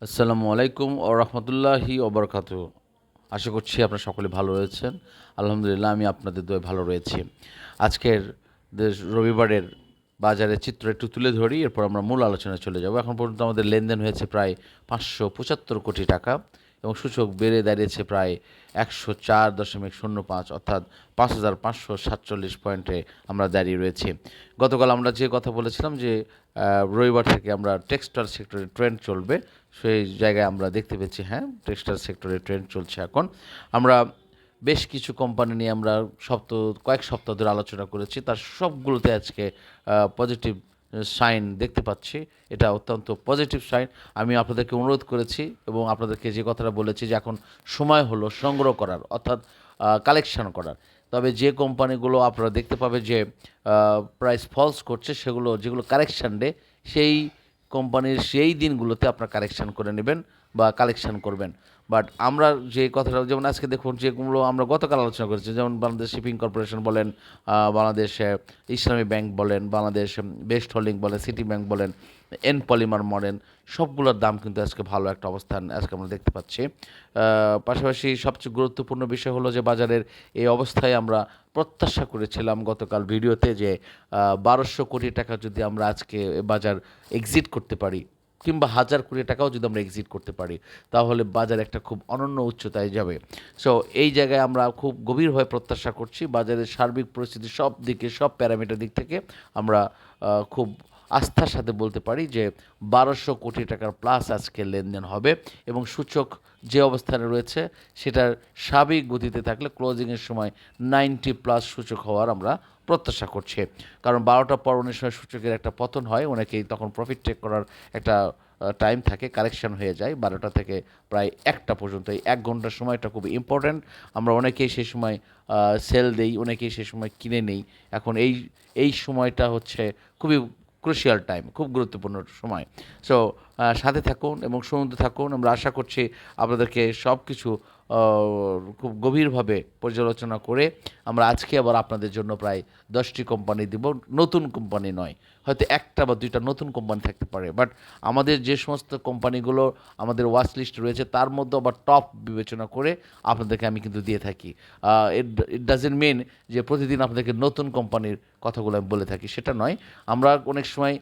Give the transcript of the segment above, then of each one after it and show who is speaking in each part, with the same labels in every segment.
Speaker 1: আসসালামু আলাইকুম ও রহমতুল্লাহি ওবরকাতুহু। আশা করছি আপনারা সকলে ভালো রয়েছেন। আলহামদুলিল্লাহ, আমি আপনাদের দোয়ায় ভালো রয়েছি। আজকের রবিবারের বাজারের চিত্র একটু তুলে ধরি, এরপর আমরা মূল আলোচনায় চলে যাব। এখন পর্যন্ত আমাদের লেনদেন হয়েছে প্রায় 575 কোটি টাকা এবং সূচক বেড়ে দাঁড়িয়েছে প্রায় 104.05, অর্থাৎ 5,547 পয়েন্টে আমরা দাঁড়িয়ে রয়েছি। গতকাল আমরা যে কথা বলেছিলাম যে রবিবার থেকে আমরা টেক্সটাইল সেক্টরে ট্রেন্ড চলবে, সেই জায়গায় আমরা দেখতে পেয়েছি হ্যাঁ, টেক্সটাইল সেক্টরে ট্রেন্ড চলছে। এখন আমরা বেশ কিছু কোম্পানি নিয়ে আমরা কয়েক সপ্তাহ ধরে আলোচনা করেছি, তার সবগুলোতে আজকে পজিটিভ সাইন দেখতে পাচ্ছি। এটা অত্যন্ত পজিটিভ সাইন। আমি আপনাদেরকে অনুরোধ করেছি এবং আপনাদেরকে যে কথাটা বলেছি যে এখন সময় হলো সংগ্রহ করার, অর্থাৎ কালেকশন করার। তবে যে কোম্পানিগুলো আপনারা দেখতে পাবে যে প্রাইস ফলস করছে, সেগুলো যেগুলো কারেকশান ডে, সেই কোম্পানির সেই দিনগুলোতে আপনার কারেকশান করে নেবেন বা কালেকশান করবেন। বাট আমরা যে কথাটা, যেমন আজকে দেখুন যেগুলো আমরা গতকাল আলোচনা করেছি, যেমন বাংলাদেশ শিপিং কর্পোরেশন বলেন, বাংলাদেশ ইসলামী ব্যাংক বলেন, বাংলাদেশ বেস্ট হোল্ডিং বলেন, সিটি ব্যাংক বলেন, এন পলিমার মডেল, সবগুলোর দাম কিন্তু আজকে ভালো একটা অবস্থান আজকে আমরা দেখতে পাচ্ছি। পাশাপাশি সবচেয়ে গুরুত্বপূর্ণ বিষয় হলো যে বাজারের এই অবস্থায় আমরা প্রত্যাশা করেছিলাম গতকাল ভিডিওতে যে 1,200 কোটি টাকা যদি আমরা আজকে বাজার এক্সিট করতে পারি, কিংবা 1,000 কোটি টাকাও যদি আমরা এক্সিট করতে পারি, তাহলে বাজার একটা খুব অনন্য উচ্চতায় যাবে। সো এই জায়গায় আমরা খুব গভীরভাবে প্রত্যাশা করছি বাজারের সার্বিক পরিস্থিতি সব দিকে, সব প্যারামিটার দিক থেকে আমরা খুব আস্থার সাথে বলতে পারি যে 1,200 কোটি টাকার প্লাস আজকে লেনদেন হবে এবং সূচক যে অবস্থানে রয়েছে সেটার স্বাভাবিক গতিতে থাকলে ক্লোজিংয়ের সময় 90+ সূচক হওয়ার আমরা প্রত্যাশা করছি। কারণ 12টার পর অনেক সময় সূচকের একটা পতন হয়, অনেকেই তখন প্রফিট টেক করার একটা টাইম থাকে, কারেকশন হয়ে যায় 12টা থেকে প্রায় 1টা পর্যন্ত। এই 1 ঘন্টার সময়টা খুব ইম্পর্ট্যান্ট। আমরা অনেকেই সেই সময় সেল দেই, অনেকেই সেই সময় কিনে নেই। এখন এই সময়টা হচ্ছে খুবই ক্রুশিয়াল টাইম, খুব গুরুত্বপূর্ণ সময়। সো সাথে থাকুন এবং শুনতে থাকুন। আমরা আশা করছি আপনাদেরকে সব কিছু খুব গভীরভাবে পর্যালোচনা করে আমরা আজকে আবার আপনাদের জন্য প্রায় 10টি কোম্পানি দিব। নতুন কোম্পানি নয়, হয়তো একটা বা দুইটা নতুন কোম্পানি থাকতে পারে, বাট আমাদের যে সমস্ত কোম্পানিগুলো আমাদের ওয়াচ লিস্ট রয়েছে তার মধ্যে আবার টপ বিবেচনা করে আপনাদেরকে আমি কিন্তু দিয়ে থাকি। ইট ডাজেন্ট মিন যে প্রতিদিন আপনাদেরকে নতুন কোম্পানির কথাগুলো আমি বলে থাকি, সেটা নয়। আমরা অনেক সময়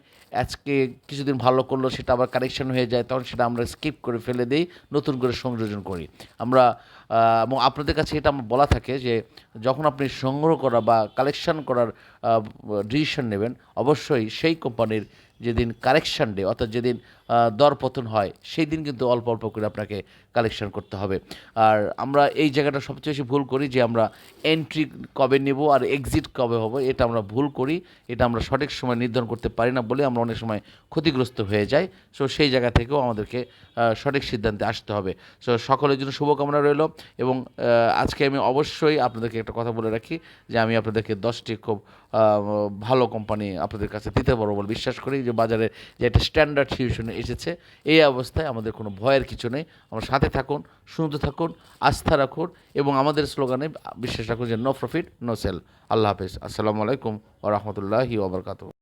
Speaker 1: আজকে কিছুদিন ভালো করলো, সেটা আবার কারেকশন হয়ে যায়, তখন সেটা আমরা স্কিপ করে ফেলে দিই, নতুন করে সংযোজন করি আমরা। এবং আপনাদের কাছে এটা আমার বলা থাকে যে যখন আপনি সংগ্রহ করা বা কালেকশন করার ডিসিশন নেবেন, অবশ্যই সেই কোম্পানির যেদিন কারেকশন ডে, অর্থাৎ যেদিন দরপতন হয়, সেই দিন কিন্তু অল্প অল্প করে আপনাকে কালেকশন করতে হবে। আর আমরা এই জায়গাটা সবচেয়ে বেশি ভুল করি যে আমরা এন্ট্রি কবে নেব আর এক্সিট কবে হবে, এটা আমরা ভুল করি। এটা আমরা সঠিক সময় নির্ধারণ করতে পারি না বলে আমরা অনেক সময় ক্ষতিগ্রস্ত হয়ে যাই। সো সেই জায়গা থেকেও আমাদেরকে সঠিক সিদ্ধান্তে আসতে হবে। সো সকলের জন্য শুভকামনা রইল। এবং আজকে আমি অবশ্যই আপনাদেরকে একটা কথা বলে রাখি যে আমি আপনাদেরকে 10টি খুব ভালো কোম্পানি আপনাদের কাছে দিতে পারবো বলে বিশ্বাস করি। যে বাজারে যে একটা স্ট্যান্ডার্ড সিচুয়েশনে এসেছে, এই অবস্থায় আমাদের কোনো ভয়ের কিছু নেই। আমার সাথে থাকুন, শুনতে থাকুন, আস্থা রাখুন এবং আমাদের স্লোগানে বিশ্বাস রাখুন যে নো প্রফিট নো সেল। আল্লাহ হাফেজ। আসসালামু আলাইকুম ওয়া রাহমাতুল্লাহি ওয়া বারাকাতুহু।